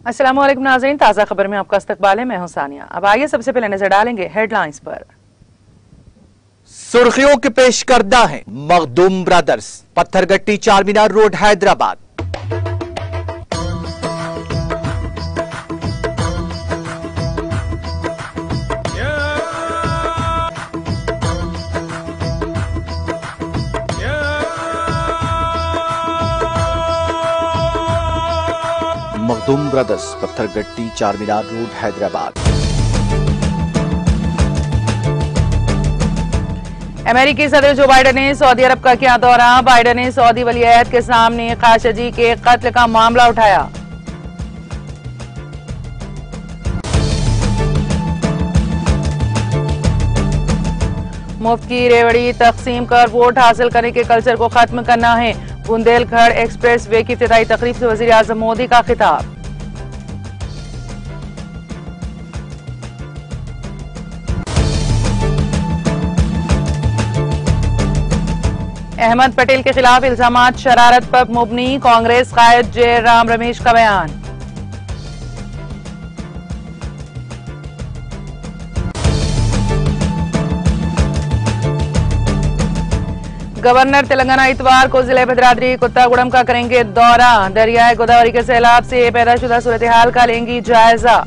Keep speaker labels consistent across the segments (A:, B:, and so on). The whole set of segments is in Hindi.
A: अस्सलाम वालेकुम नाज़रीन, ताज़ा खबर में आपका इस्तकबाल है। मैं हूं सानिया। अब आइए सबसे पहले नजर डालेंगे हेडलाइंस पर।
B: सुर्खियों के पेश करदा है Makhdoom brothers, Pathergatti Charminar road Hyderabad. Makhdoom brothers, Pathergatti Charminar road Hyderabad.
A: अमेरिकी सदर जो बाइडेन ने सऊदी अरब का किया दौरा। बाइडेन ने सऊदी वली अहद के सामने खाशजी के कत्ल का मामला उठाया। मुफ्त की रेवड़ी तकसीम कर वोट हासिल करने के कल्चर को खत्म करना है। बुंदेलखंड एक्सप्रेस वे की इब्तिदाई तकरीब से वजीर आजम मोदी का खिताब। अहमद पटेल के खिलाफ इल्जामात शरारत पर मुबनी। कांग्रेस कायद जयराम रमेश का बयान। गवर्नर तेलंगाना इतवार को जिले भद्राद्री कुत्तागुड़म का करेंगे दौरा। दरियाए गोदावरी के सैलाब से पैदाशुदा सूरत हाल का लेंगी जायजा।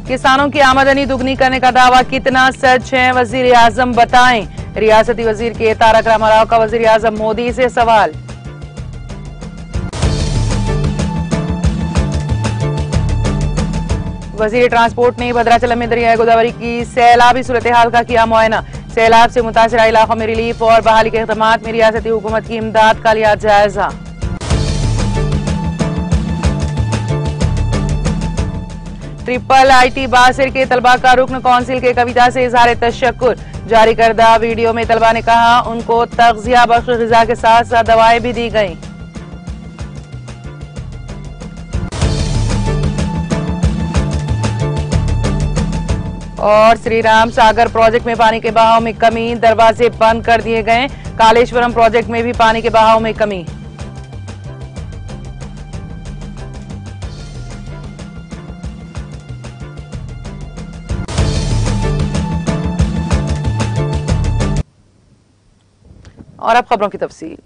A: किसानों की आमदनी दुगनी करने का दावा कितना सच है, वजीर आजम बताएं। रियासती वजीर के तारक रामाराव का वजीर आजम मोदी से सवाल। वजीर ट्रांसपोर्ट ने भद्राचलम में दरियाए गोदावरी की सैलाबी सूरत हाल का किया मुआयना। सैलाब से मुतासरा इलाकों में रिलीफ और बहाली के इक़दामात में रियासती हुकूमत की इमदाद का लिया जायजा। ट्रिपल आईटी बासिर के तलबा का रुकन कौंसिल के कविता से इजहार तशक्कुर। जारी करदा वीडियो में तलबा ने कहा उनको तग़ज़िया बख्श ग़िज़ा के साथ साथ दवाएं भी दी गईं। और श्री राम सागर प्रोजेक्ट में पानी के बहाव में कमी, दरवाजे बंद कर दिए गए। कालेश्वरम प्रोजेक्ट में भी पानी के बहाव में कमी। और अब खबरों की तफसील।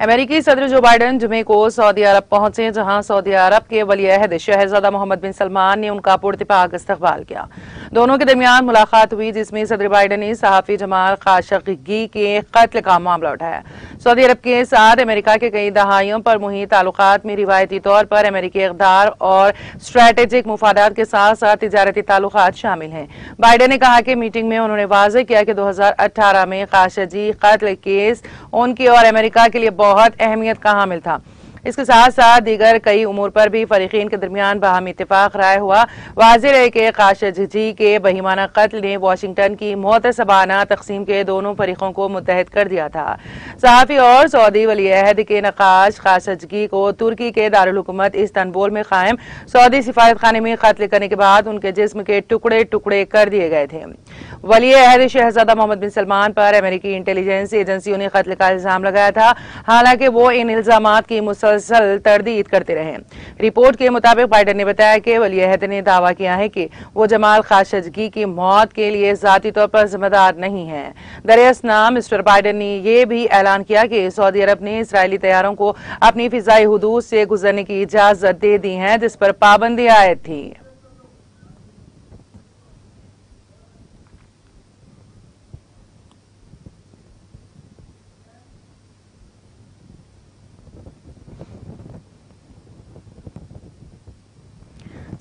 A: अमेरिकी सदर जो बाइडेन जुमे को सऊदी अरब पहुंचे, जहां सऊदी अरब के वली अहद शहजादा मोहम्मद बिन सलमान ने उनका पुरतपाक इस्तकबाल किया। दोनों के दरमियान मुलाकात हुई, जिसमें सदर बाइडेन ने सहाफी जमाल खाशगी के कत्ल का मामला उठाया। सऊदी अरब के साथ अमेरिका के कई दहाइयों पर मुही ताल्लुकात में रिवायती तौर पर अमेरिकी इक़दार और स्ट्रेटेजिक मुफादात के साथ साथ तिजारती ताल्लुकात शामिल हैं। बाइडेन ने कहा कि मीटिंग में उन्होंने वाज़ेह किया कि 2018 में खाशगी कत्ल केस उनकी और अमेरिका के लिए बहुत अहमियत का हामिल था। इसके साथ साथ दीगर कई उमूर पर भी फरीकीन के दरमियान बाहमी इत्तेफाक राय हुआ। वाज़ेह है कि खाशगी के बहीमाना कत्ल ने वाशिंगटन की मुतसबाना तकसीम के दोनों फरीकों को मुत्तहद कर दिया था। सहाफ़ी और सऊदी वली अहद के नकाश खाशगी को तुर्की के दारुल हुकूमत इस्तांबुल में कायम सऊदी सिफारत खाने में कत्ल करने के बाद उनके जिस्म के टुकड़े टुकड़े कर दिए गए थे। वली अहद शहजादा मोहम्मद बिन सलमान पर अमेरिकी इंटेलिजेंस एजेंसियों ने कत्ल का इल्जाम लगाया था, हालांकि वो इन इल्जामात की मुसलसल तरदीद करते रहे। रिपोर्ट के मुताबिक बाइडेन ने बताया कि वली अहद ने दावा किया है कि वो जमाल खाशगी की मौत के लिए जाती तौर पर जिम्मेदार नहीं है। दरियासना मिस्टर बाइडेन ने यह भी ऐलान किया कि सऊदी अरब ने इसराइली तैयारों को अपनी फिजाई हुदूद से गुजरने की इजाजत दे दी है, जिस पर पाबंदी आयद थी।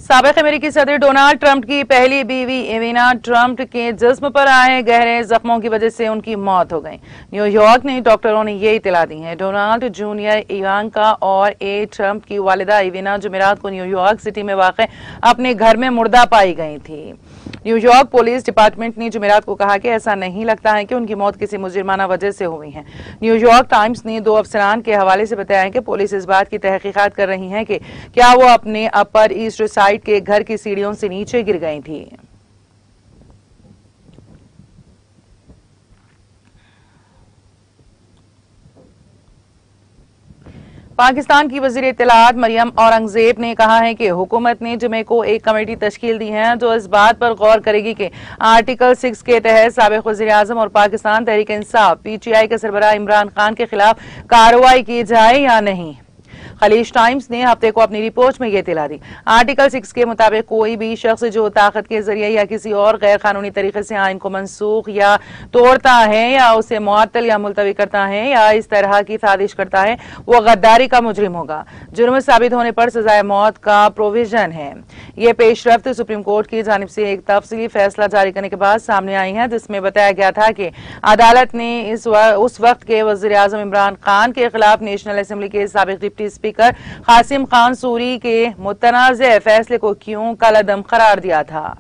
A: साबिक अमेरिकी सदर डोनाल्ड ट्रंप की पहली बीवी इवाना ट्रंप के जिस्म पर आए गहरे जख्मों की वजह से उनकी मौत हो गई। न्यूयॉर्क में डॉक्टरों ने ये इतला दी है। डोनाल्ड जूनियर, इवांका और ट्रंप की वालिदा इवाना जुमेरात को न्यूयॉर्क सिटी में वाक़ अपने घर में मुर्दा पाई गई थी। न्यूयॉर्क पुलिस डिपार्टमेंट ने जुमेरात को कहा कि ऐसा नहीं लगता है कि उनकी मौत किसी मुजरिमाना वजह से हुई है। न्यूयॉर्क टाइम्स ने 2 अफसरान के हवाले से बताया है कि पुलिस इस बात की तहकीकात कर रही है कि क्या वो अपने अपर ईस्ट साइड के घर की सीढ़ियों से नीचे गिर गई थी। पाकिस्तान की वजीर इत्तलात मरियम औरंगजेब ने कहा है कि हुकूमत ने जुमे को एक कमेटी तश्कील दी है जो इस बात पर गौर करेगी कि आर्टिकल 6 के तहत साबिक वजीर आजम और पाकिस्तान तहरीक इंसाफ PTI के सरबराह इमरान खान के खिलाफ कार्रवाई की जाए या नहीं। खलीज टाइम्स ने हफ्ते को अपनी रिपोर्ट में यह इत्तला दी। आर्टिकल 6 के मुताबिक कोई भी शख्स जो ताकत के जरिए या किसी और गैर कानूनी तरीके से आइन को मनसूख या तोड़ता है या उसे मुअत्तल या मुलतवी करता है या इस तरह की साजिश करता है, वो गद्दारी का मुजरिम होगा। जुर्म साबित होने पर सजाए मौत का प्रोविजन है। ये पेशरफ्त सुप्रीम कोर्ट की जानिब से एक तफसीली फैसला जारी करने के बाद सामने आई है, जिसमें बताया गया था कि अदालत ने उस वक्त के वजीर आजम इमरान खान के खिलाफ नेशनल असेंबली के साबिक डिप्टी स्पीकर कासिम खान सूरी के मुतनाज़े फैसले को क्यों कलअदम करार दिया था।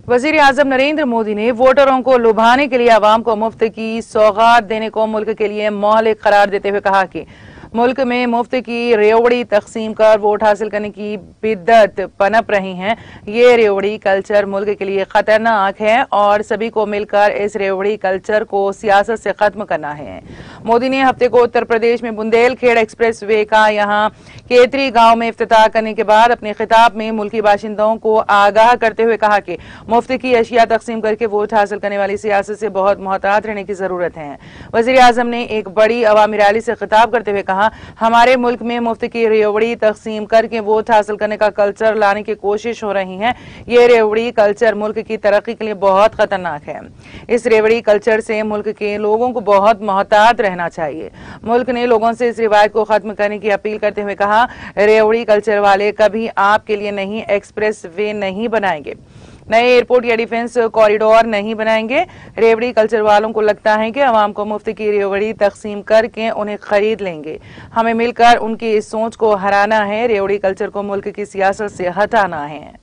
A: वजीर आजम नरेंद्र मोदी ने वोटरों को लुभाने के लिए आवाम को मुफ्त की सौगात देने को मुल्क के लिए मौलिक करार देते हुए कहा कि मुल्क में मुफ्त की रेवड़ी तकसीम कर वोट हासिल करने की बिद्दत पनप रही है। ये रेवड़ी कल्चर मुल्क के लिए खतरनाक है और सभी को मिलकर इस रेवड़ी कल्चर को सियासत से खत्म करना है। मोदी ने हफ्ते को उत्तर प्रदेश में बुंदेलखेड़ एक्सप्रेस वे का यहां केतरी गांव में इफ्तिताह करने के बाद अपने खिताब में मुल्की बाशिंदों को आगाह करते हुए कहा कि मुफ्त की अशिया तकसीम करके वोट हासिल करने वाली सियासत से बहुत मोहतात रहने की जरूरत है। वजीर आजम ने एक बड़ी अवामी रैली से खिताब करते हुए कहा, हमारे मुल्क में मुफ्त की रेवड़ी तकसीम करके वोट हासिल करने का कल्चर लाने की कोशिश हो रही है। ये रेवड़ी कल्चर मुल्क की तरक्की के लिए बहुत खतरनाक है। इस रेवड़ी कल्चर से मुल्क के लोगों को बहुत मोहतात रहना चाहिए। मुल्क ने लोगों से इस रिवायत को खत्म करने की अपील करते हुए कहा, रेवड़ी कल्चर वाले कभी आपके लिए नहीं एक्सप्रेस वे नहीं बनाएंगे, नए एयरपोर्ट या डिफेंस कॉरिडोर नहीं बनाएंगे। रेवड़ी कल्चर वालों को लगता है कि अवाम को मुफ्त की रेवड़ी तकसीम करके उन्हें खरीद लेंगे। हमें मिलकर उनकी इस सोच को हराना है। रेवड़ी कल्चर को मुल्क की सियासत से हटाना है।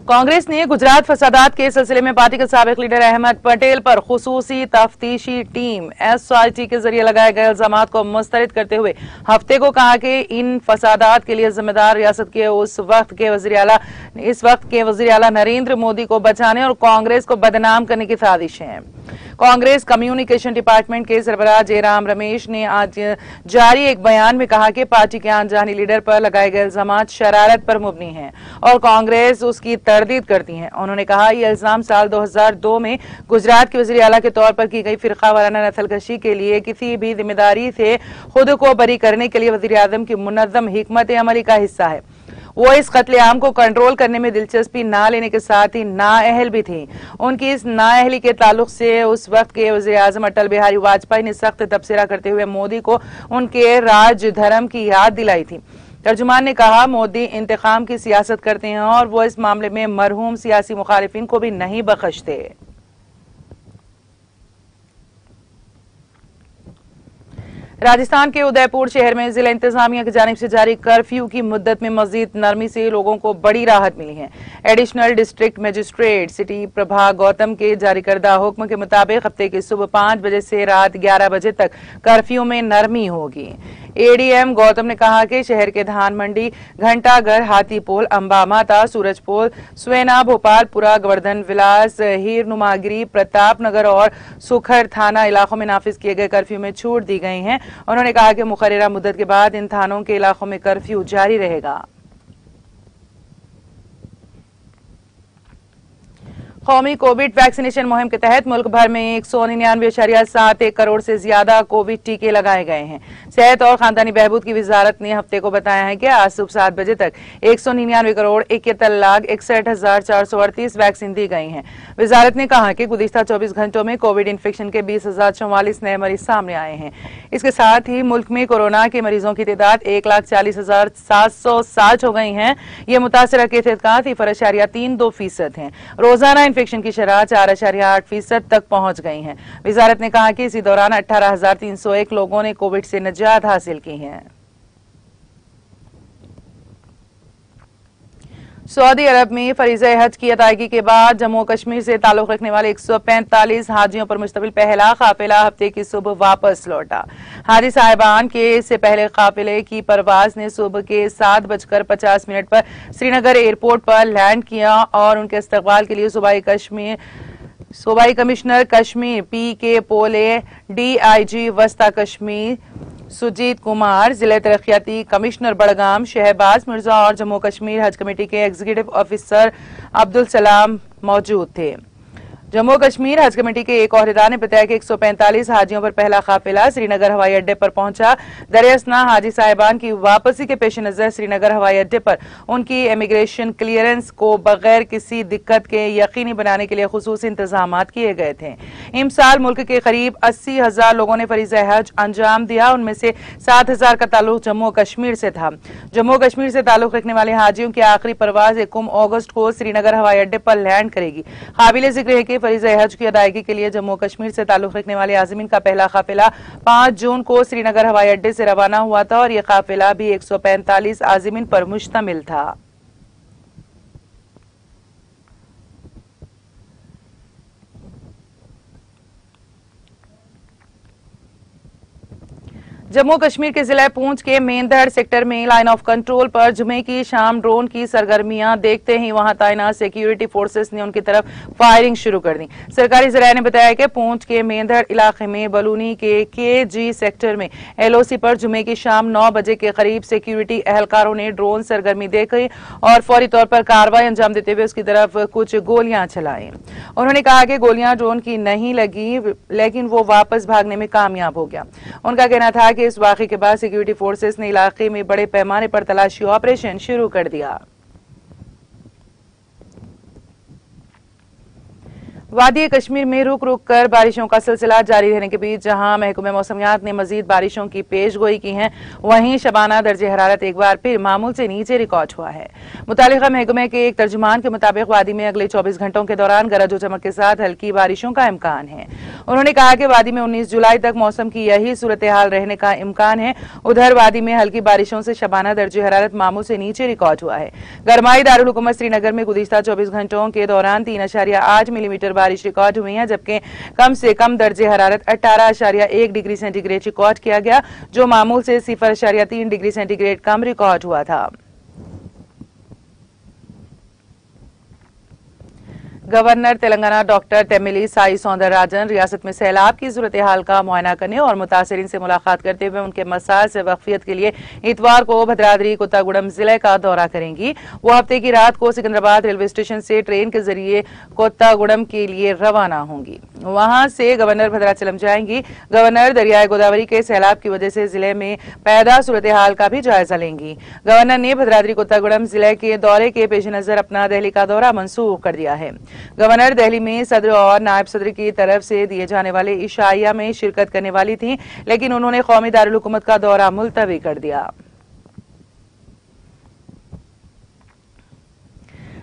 A: कांग्रेस ने गुजरात फसादात के सिलसिले में पार्टी के साबिक लीडर अहमद पटेल पर खुसूसी तफ्तीशी टीम SIT के जरिए लगाए गए इल्जामात को मुस्तरद करते हुए हफ्ते को कहा कि इन फसादात के लिए जिम्मेदार रियासत के इस वक्त के वजीर आला नरेंद्र मोदी को बचाने और कांग्रेस को बदनाम करने की साजिश है। कांग्रेस कम्युनिकेशन डिपार्टमेंट के सरबराह जयराम रमेश ने आज जारी एक बयान में कहा कि पार्टी के अनजानी लीडर पर लगाए गए इल्जामात शरारत पर मुबनी हैं और कांग्रेस उसकी तरदीद करती है। उन्होंने कहा, यह इल्जाम साल 2002 में गुजरात के वज़ीर आला के तौर पर की गई फिरका वाराना नस्लकशी के लिए किसी भी जिम्मेदारी से खुद को बरी करने के लिए वज़ीर आज़म की मुनज़्ज़म हिकमत अमली का हिस्सा है। वो इस कत्लेआम को कंट्रोल करने में दिलचस्पी ना लेने के साथ ही नाअहल भी थी। उनकी इस नाअहली के ताल्लुक से उस वक्त के वज़ीर आज़म अटल बिहारी वाजपेयी ने सख्त तबसरा करते हुए मोदी को उनके राज धर्म की याद दिलाई थी। तर्जुमान ने कहा, मोदी इंतकाम की सियासत करते हैं और वो इस मामले में मरहूम सियासी मुखालिफिन को भी नहीं बख्शते। राजस्थान के उदयपुर शहर में जिला इंतजामिया की जानिब से जारी कर्फ्यू की मुद्दत में मजीद नरमी से लोगों को बड़ी राहत मिली है। Additional district magistrate city Prabha Gautam के जारी करदा हुक्म के मुताबिक हफ्ते की सुबह 5 बजे से रात 11 बजे तक कर्फ्यू में नरमी होगी। ADM गौतम ने कहा कि शहर के धान मंडी, घंटाघर, हाथीपोल, अंबा माता, सूरजपोल, स्वेना, भोपालपुरा, गोवर्धन विलास, हीर नुमागिरी, प्रताप नगर और सुखर थाना इलाकों में नाफिज किए गए कर्फ्यू में छूट दी गई है। उन्होंने कहा कि मुकर्ररा मुद्दत के बाद इन थानों के इलाकों में कर्फ्यू जारी रहेगा। कौमी कोविड वैक्सीनेशन मुहिम के तहत मुल्क भर में 199.71 करोड़ से ज्यादा कोविड टीके लगाए गए हैं। सेहत और खानदानी बहबूद की वजारत ने हफ्ते को बताया है कि आज सुबह 7 बजे तक 199 करोड़ 71,61,438 वैक्सीन दी गई हैं। वजारत ने कहा कि गुज़िश्ता 24 घंटों में कोविड इन्फेक्शन के 20,044 नए मरीज सामने आए हैं। इसके साथ ही मुल्क में कोरोना के मरीजों की तादाद 1,40,760 हो गई है। ये मुतासरा के एतकाद 0.32% है। रोजाना इन्फेक्शन की शरह 4.8% तक पहुंच गई है। वजारत ने कहा कि इसी दौरान 18,301 लोगों ने कोविड से निजात हासिल की है। सऊदी अरब में फरीज़े हज की अदायगी के बाद जम्मू कश्मीर से ताल्लुक रखने वाले 145 हाजियों पर मुश्तमिल पहला काफिला हफ्ते की सुबह वापस लौटा। हाजी साहिबान के इससे पहले काफिले की परवाज ने सुबह के 7:50 पर श्रीनगर एयरपोर्ट पर लैंड किया और उनके इस्तकबाल के लिए सूबाई कमिश्नर कश्मीर PK पोले, DIG वस्ता कश्मीर सुजीत कुमार, जिला तरक्याती कमिश्नर बड़गाम शहबाज मिर्जा और जम्मू कश्मीर हज कमेटी के एग्जीक्यूटिव ऑफिसर अब्दुल सलाम मौजूद थे। जम्मू कश्मीर हज कमेटी के एक ओहदेदार ने बताया कि 145 हाजियों पर पहला काफिला श्रीनगर हवाई अड्डे पर पहुंचा। दरियासना हाजी साहिबान की वापसी के पेश नजर श्रीनगर हवाई अड्डे पर उनकी इमिग्रेशन क्लियरेंस को बगैर किसी दिक्कत के यकीनी बनाने के लिए खुसूसी इंतजाम किए गए थे। इमसाल मुल्क के करीब 80,000 लोगों ने फरीज़ा हज अंजाम दिया। उनमें से 7,000 का ताल्लुक जम्मू कश्मीर से था। जम्मू कश्मीर से ताल्लुक रखने वाले हाजियों की आखिरी परवाज 1 अगस्त को श्रीनगर हवाई अड्डे पर लैंड करेगी। काबिल जिक्र है कि फरीज़ा हज की अदायगी के लिए जम्मू कश्मीर से ताल्लुक रखने वाले आज़मीन का पहला काफिला 5 जून को श्रीनगर हवाई अड्डे से रवाना हुआ था और यह काफिला भी 145 आज़मीन पर मुश्तमिल था। जम्मू कश्मीर के जिला पूंछ के मेंदड़ सेक्टर में लाइन ऑफ कंट्रोल पर जुमे की शाम ड्रोन की सरगर्मियां देखते ही वहां तैनात सिक्योरिटी फोर्सेस ने उनकी तरफ फायरिंग शुरू कर दी। सरकारी जराये ने बताया कि पूंछ के मेंदड़ इलाके में बलूनी के KG सेक्टर में LOC पर जुमे की शाम 9 बजे के करीब सिक्योरिटी एहलकारों ने ड्रोन सरगर्मी देखी और फौरी तौर पर कार्रवाई अंजाम देते हुए उसकी तरफ कुछ गोलियां चलाई। उन्होंने कहा कि गोलियां ड्रोन की नहीं लगी, लेकिन वो वापस भागने में कामयाब हो गया। उनका कहना था कि इस वाक़े के बाद सिक्योरिटी फोर्सेस ने इलाके में बड़े पैमाने पर तलाशी ऑपरेशन शुरू कर दिया। वादी कश्मीर में रुक रुक कर बारिशों का सिलसिला जारी रहने के बीच जहां महकमे मौसमियात ने मजीद बारिशों की पेशगोई की है, वहीं शबाना दर्जे हरारत एक बार फिर मामूल से नीचे रिकॉर्ड हुआ है। मुतालिका महकमे के एक तर्जुमान के मुताबिक वादी में अगले 24 घंटों के दौरान गरज और चमक के साथ हल्की बारिशों का इम्कान है। उन्होंने कहा कि वादी में 19 जुलाई तक मौसम की यही सूरत हाल रहने का इम्कान है। उधर वादी में हल्की बारिशों से शबाना दर्जे हरारत मामूल से नीचे रिकॉर्ड हुआ है। गरमाई दारुल हुकूमत श्रीनगर में गुज़िश्ता 24 घंटों के दौरान 3.8 मिलीमीटर बारिश रिकॉर्ड हुई है, जबकि कम से कम दर्जे हरारत 18.1 डिग्री सेंटीग्रेड रिकॉर्ड किया गया, जो मामूल से 0.3 डिग्री सेंटीग्रेड कम रिकॉर्ड हुआ था। गवर्नर तेलंगाना डॉक्टर तेमिली साई सौंदरराजन रियासत में सैलाब की सूरत हाल का मुआयना करने और मुतासरीन से मुलाकात करते हुए उनके मसाइल से वाकफियत के लिए इतवार को भद्राद्री कोत्तागुड़म जिले का दौरा करेंगी। वो हफ्ते की रात को सिकंदराबाद रेलवे स्टेशन से ट्रेन के जरिए कोत्तागुड़म के लिए रवाना होंगी। वहां से गवर्नर भद्राचलम जाएंगी। गवर्नर दरियाए गोदावरी के सैलाब की वजह से जिले में पैदा सूरत हाल का भी जायजा लेंगी। गवर्नर ने भद्राद्री कोत्तागुड़म जिले के दौरे के पेश नजर अपना दिल्ली का दौरा मनसूख कर दिया है। गवर्नर दिल्ली में सदर और नायब सदर की तरफ से दिए जाने वाले इशाइया में शिरकत करने वाली थी, लेकिन उन्होंने कौमी दारुल हुकूमत का दौरा मुलतवी कर दिया।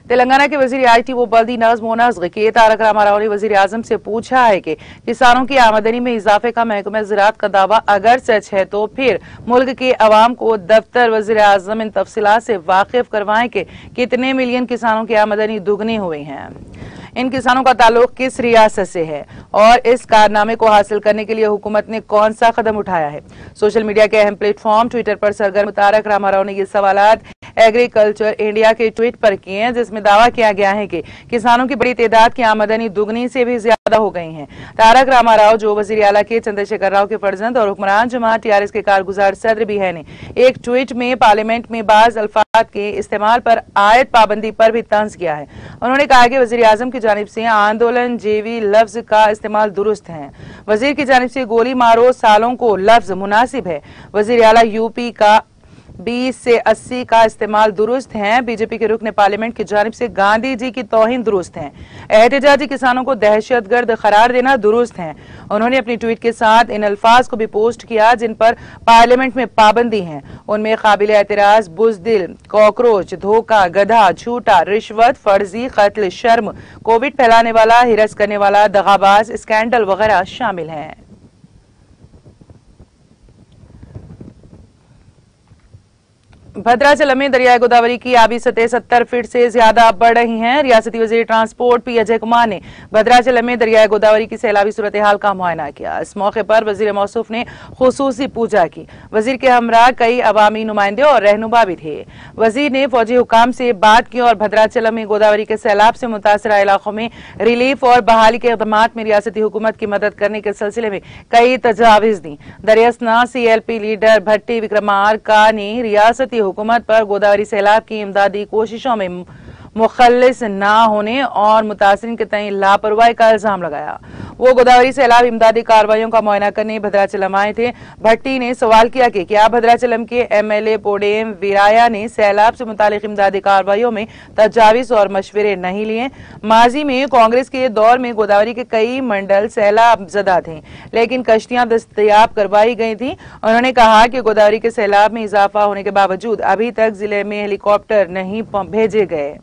A: तेलंगाना के वजीर IT व बल्दी नज़्म व नस्क़ के तारक रामाराव ने वजीर आजम से पूछा है कि किसानों की आमदनी में इजाफे का महकमा ज़राअत का दावा अगर सच है तो फिर मुल्क के अवाम को दफ्तर वजीर आजम इन तफसीलात से वाकिफ करवाएं कि कितने मिलियन किसानों की आमदनी दुगनी हुई है, इन किसानों का ताल्लुक किस रियासत से है और इस कारनामे को हासिल करने के लिए हुकूमत ने कौन सा कदम उठाया है। सोशल मीडिया के अहम प्लेटफॉर्म ट्विटर पर सरगर्म तारक रामाराव ने ये सवालात एग्रीकल्चर इंडिया के ट्वीट पर किए हैं, जिसमें दावा किया गया है कि किसानों की बड़ी तादाद की आमदनी दुगनी से भी ज्यादा हो गई है। तारक रामाराव, जो वजीर आला के चंद्रशेखर राव के फर्जंद और हुक्मरान जमात TRS के कारगुजार सदर भी है, ने एक ट्वीट में पार्लियामेंट में बाज अल्फाज के इस्तेमाल पर आयत पाबंदी पर भी तंज किया है। उन्होंने कहा कि वजीर आजम की जानिब से आंदोलन जेवी लफ्ज का इस्तेमाल दुरुस्त है। वजीर की जानिब से गोली मारो सालों को लफ्ज मुनासिब है। वजीर आला UP का 20 से 80 का इस्तेमाल दुरुस्त है। बीजेपी के रुकन पार्लियामेंट की जानिब से गांधी जी की तौहीन दुरुस्त है। एहतजाजी किसानों को दहशतगर्द करार देना दुरुस्त है। उन्होंने अपनी ट्वीट के साथ इन अल्फाज को भी पोस्ट किया जिन पर पार्लियामेंट में पाबंदी है। उनमें काबिल एतराज बुज़दिल, कॉकरोच, धोखा, गधा, झूठा, रिश्वत, फर्जी कत्ल, शर्म, कोविड फैलाने वाला, हिरस करने वाला, दगाबाज, स्कैंडल वगैरह शामिल हैं। भद्राचलम में दरियाई गोदावरी की आबी सतह 70 फीट से ज्यादा बढ़ रही है। रियासती वजीर ट्रांसपोर्ट पी अजय कुमार ने भद्राचलम में दरियाई गोदावरी की सैलाबी सूरत हाल का मुआयना किया। इस मौके पर वजीर मौसूफ ने खुसूसी पूजा की। वजीर के हमरा कई अवामी नुमाइंदे और रहनुमा भी थे। वजीर ने फौजी हुकाम से बात की और भद्राचलम में गोदावरी के सैलाब से मुतासरा इलाकों में रिलीफ और बहाली के इक़दाम में रियासती हुकूमत की मदद करने के सिलसिले में कई तजावीज दी। दरियासना CLP लीडर भट्टी विक्रमार्का ने रियासती हुकूमत पर गोदावरी सैलाब की इमदादी कोशिशों में मुखल्लिस ना होने और मुतासरीन के तय लापरवाही का इल्जाम लगाया। वो गोदावरी सैलाब इमदादी कार्रवाइयों का मुआयना करने भद्राचलम आए थे। भट्टी ने सवाल किया कि क्या भद्राचलम के MLA पोडेम वीराया ने सैलाब से मुतालिक इमदादी कार्रवाइयों में तजावीज और मशवरे नहीं लिए। माजी में कांग्रेस के दौर में गोदावरी के कई मंडल सैलाब ज़दा थे, लेकिन कश्तियां दस्तयाब करवाई गई थी। उन्होंने कहा कि गोदावरी के सैलाब में इजाफा होने के बावजूद अभी तक जिले में हेलीकॉप्टर नहीं भेजे गए।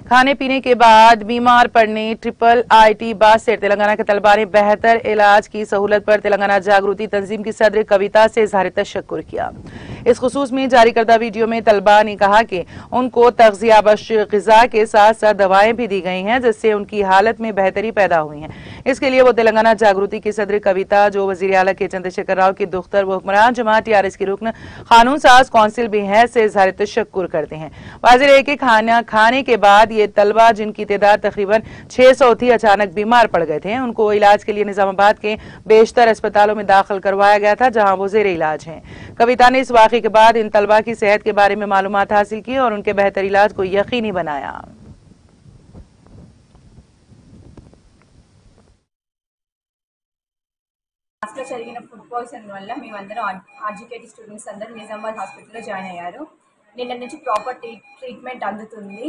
A: खाने पीने के बाद बीमार पड़ने ट्रिपल IT बासिर तेलंगाना के तलबा ने बेहतर इलाज की सहूलत पर तेलंगाना जागृति तंजीम की सदर कविता से इजहार तशक्कुर किया। इस खुसूस में जारी करदा वीडियो में तलबा ने कहा कि उनको तग़ज़िया बख्श ग़िज़ा के साथ साथ दवाएं भी दी गई हैं, जिससे उनकी हालत में बेहतरी पैदा हुई है। इसके लिए वो तेलंगाना जागृति की सदर कविता, जो वज़ीर आला के चंद्रशेखर राव की दुख्तर व हुक्मरान जमात TRS की रुकन कानून साज कौंसिल भी है, से इजहार तशक्कुर करते हैं। वाज़ेह है कि खाना खाने के बाद ये तलबा, जिनकी तादाद तकरीबन 600 थी, अचानक बीमार पड़ गए थे। उनको इलाज के लिए निजामाबाद के बेशतर अस्पतालों में दाखिल करवाया गया था, जहां वो ज़ेर इलाज हैं। कविता ने इस वाक़े के बाद इन तलबा की सेहत के बारे में मालूमात हासिल की और उनके बेहतर इलाज को यकीनी बनाया।
C: జరిగిన ఫుడ్ పాయిజన్ వల్ల మేమందరం RGKT స్టూడెంట్స్ అందరూ నిజామాబాద్ హాస్పిటల్లో జాయిన్ అయ్యారు. నిన్న నుంచి ప్రాపర్ ట్రీట్మెంట్ అందుతుంది.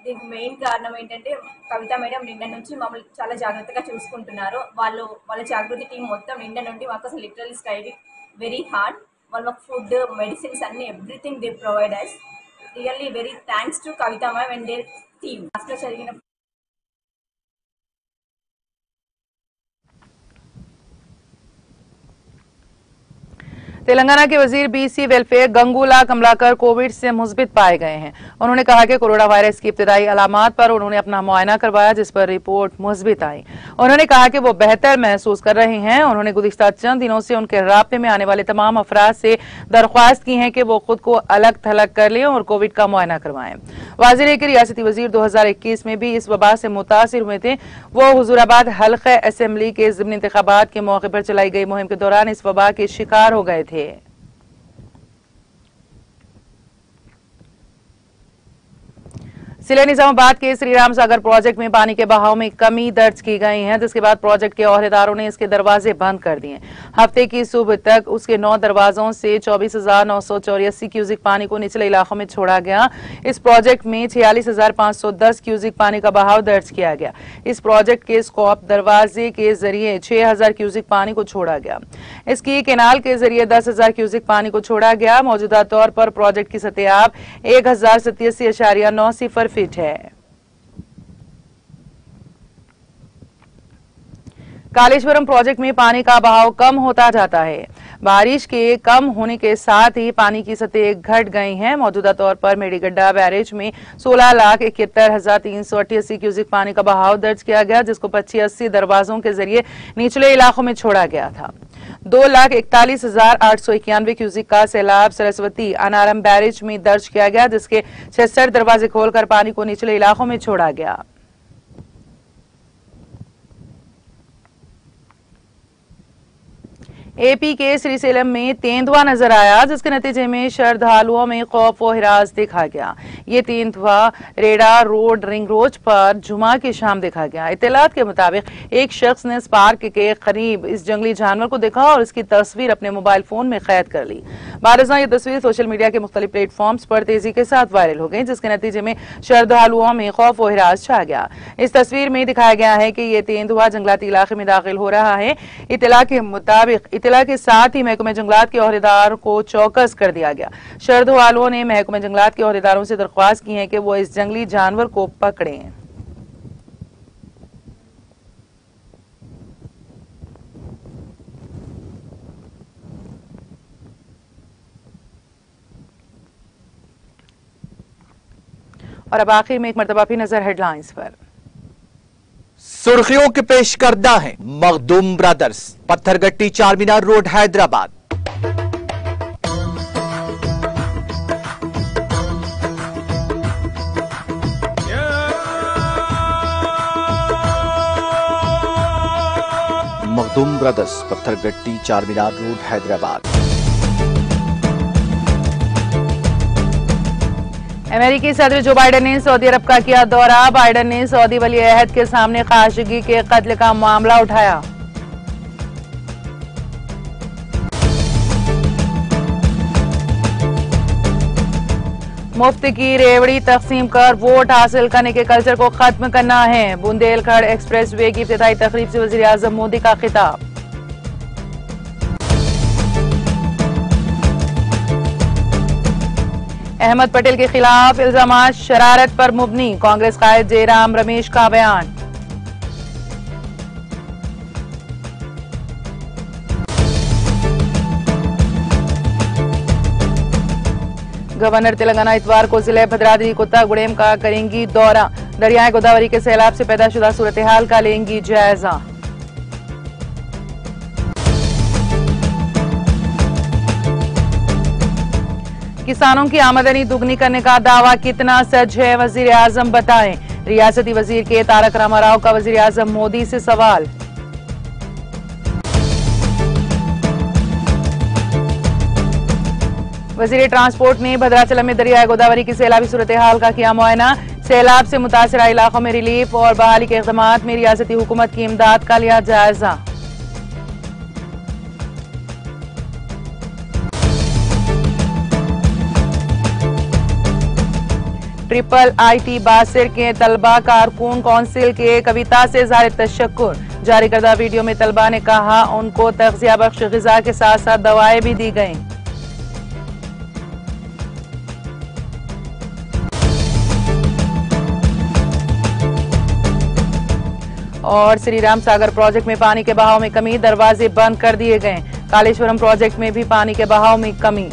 C: దీనికి మెయిన్ కారణం ఏంటంటే కవిత మేడం నిన్న నుంచి మమ్మల్ని చాలా జాగ్రత్తగా చూసుకుంటున్నారు. వాళ్ళ జాగృతి టీం మొత్తం నిన్న నుండి మాకు అసలు లిటరల్లీ స్ట్రైవింగ్ వెరీ హార్డ్. వాళ్ళు మాకు ఫుడ్, మెడిసిన్స్ అన్ని everything they provide us. Really very thanks to Kavitha ma'am and their team. అసలు జరిగిన
A: तेलंगाना के वजीर BC welfare Gangula Kamalakar Covid से मुस्बित पाए गए हैं। उन्होंने कहा कि कोरोना वायरस की इब्तिदाई अलामात पर उन्होंने अपना मुआयना करवाया, जिस पर रिपोर्ट मुस्बित आई। उन्होंने कहा कि वो बेहतर महसूस कर रहे हैं। उन्होंने गुज़िश्ता चंद दिनों से उनके राब्ते में आने वाले तमाम अफराद से दरख्वास्त की है कि वो खुद को अलग थलग कर लें और कोविड का मुआयना करवाएं। वाज़ेह है कि रियासती वजीर 2021 में भी इस वबा से मुतासिर हुए थे। वो हुजूराबाद हल्क़े असेंबली के ज़िमनी इंतखाबात के मौके पर चलाई गई मुहिम के दौरान इस वबा के शिकार हो गए थे। जिले निजामाबाद के श्रीराम सागर प्रोजेक्ट में पानी के बहाव में कमी दर्ज की गई है, जिसके बाद प्रोजेक्ट के ओहदेदारों ने इसके दरवाजे बंद कर दिए। हफ्ते की सुबह तक उसके 9 दरवाजों से 24,984 क्यूसिक पानी को निचले इलाकों में छोड़ा गया। इस प्रोजेक्ट में 46,510 क्यूसिक पानी का बहाव दर्ज किया गया। इस प्रोजेक्ट के स्कोप दरवाजे के जरिए 6,000 क्यूसिक पानी को छोड़ा गया। इसकी केनाल के जरिए 10,000 क्यूसिक पानी को छोड़ा गया। मौजूदा तौर पर प्रोजेक्ट की सतह 1,087.90 फीट है। कालेश्वरम प्रोजेक्ट में पानी का बहाव कम होता जाता है। बारिश के कम होने के साथ ही पानी की सतह घट गई है। मौजूदा तौर पर मेडीगड्डा बैरेज में 16,71,388 क्यूसिक पानी का बहाव दर्ज किया गया, जिसको 25-80 दरवाजों के जरिए निचले इलाकों में छोड़ा गया था। 2,41,891 क्यूसिक का सैलाब सरस्वती अनारम बैरेज में दर्ज किया गया, जिसके 66 दरवाजे खोलकर पानी को निचले इलाकों में छोड़ा गया। AP के श्रीसेलम में तेंदुआ नजर आया, जिसके नतीजे में श्रद्धालुओं में खौफ व हिरास देखा गया। ये तेंदुआ रेडा रोड रिंग रोड पर जुमा की शाम देखा गया। इत्तलात के मुताबिक एक शख्स ने इस पार्क के करीब इस जंगली जानवर को देखा और इसकी तस्वीर अपने मोबाइल फोन में कैद कर ली। बारिज़ां ये तस्वीर सोशल मीडिया के मुख्तलिफ प्लेटफॉर्म्स पर तेजी के साथ वायरल हो गई, जिसके नतीजे में श्रद्धालुओं में खौफ व हिरास छा गया। इस तस्वीर में दिखाया गया है कि ये तेंदुआ जंगलाती इलाके में दाखिल हो रहा है। इत्तला के मुताबिक इत्तला के साथ ही महकमे जंगलात के ओहदेदार को चौकस कर दिया गया। श्रद्धालुओं ने महकमे जंगलात के ओहदेदारों से दरख्वास्त की है कि वो इस जंगली जानवर को पकड़ें। और अब आखिर में एक मरतबा फिर नजर हेडलाइंस पर।
B: सुर्खियों के पेश करदा हैं Makhdoom brothers, Pathergatti Charminar road Hyderabad. Makhdoom brothers, Pathergatti Charminar road Hyderabad.
A: अमेरिकी सदर जो बाइडेन ने सऊदी अरब का किया दौरा। बाइडेन ने सऊदी वली अहद के सामने खाशगी के कत्ल का मामला उठाया। मुफ्त की रेवड़ी तकसीम कर वोट हासिल करने के कल्चर को खत्म करना है। बुंदेलखंड एक्सप्रेस वे की इफ्तिताई तकरीब से वजीर आजम मोदी का खिताब। अहमद पटेल के खिलाफ इल्जामात शरारत पर मुबनी। कांग्रेस कायद जयराम रमेश का बयान। गवर्नर तेलंगाना इतवार को जिले भद्राद्री कोत्तागुडेम का करेंगी दौरा। दरियाए गोदावरी के सैलाब से पैदाशुदा सूरत हाल का लेंगी जायजा। किसानों की आमदनी दुगनी करने का दावा कितना सच है, वजीर आजम बताएं। रियासती वजीर के तारक रामाराव का वजीर आजम मोदी से सवाल। वजीर ट्रांसपोर्ट ने भद्राचलम में दरियाए गोदावरी की सैलाबी सूरत हाल का किया मुआयना। सैलाब से मुतासरा इलाकों में रिलीफ और बहाली के इक़दामात में रियासती हुकूमत की इमदाद का लिया जायजा। ट्रिपल आईटी बासिर के तलबा कारकुन काउंसिल के कविता से ज़ाहिर तशक्कुर। जारी करदा वीडियो में तलबा ने कहा उनको तग़ज़िया बख्श ग़िज़ा के साथ साथ दवाएं भी दी गईं। और श्री राम सागर प्रोजेक्ट में पानी के बहाव में कमी, दरवाजे बंद कर दिए गए। कालेश्वरम प्रोजेक्ट में भी पानी के बहाव में कमी।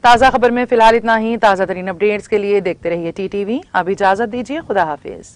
A: ताज़ा खबर में फिलहाल इतना ही। ताज़ा तरीन अपडेट्स के लिए देखते रहिए टीटीवी। अब इजाजत दीजिए, खुदा हाफिज।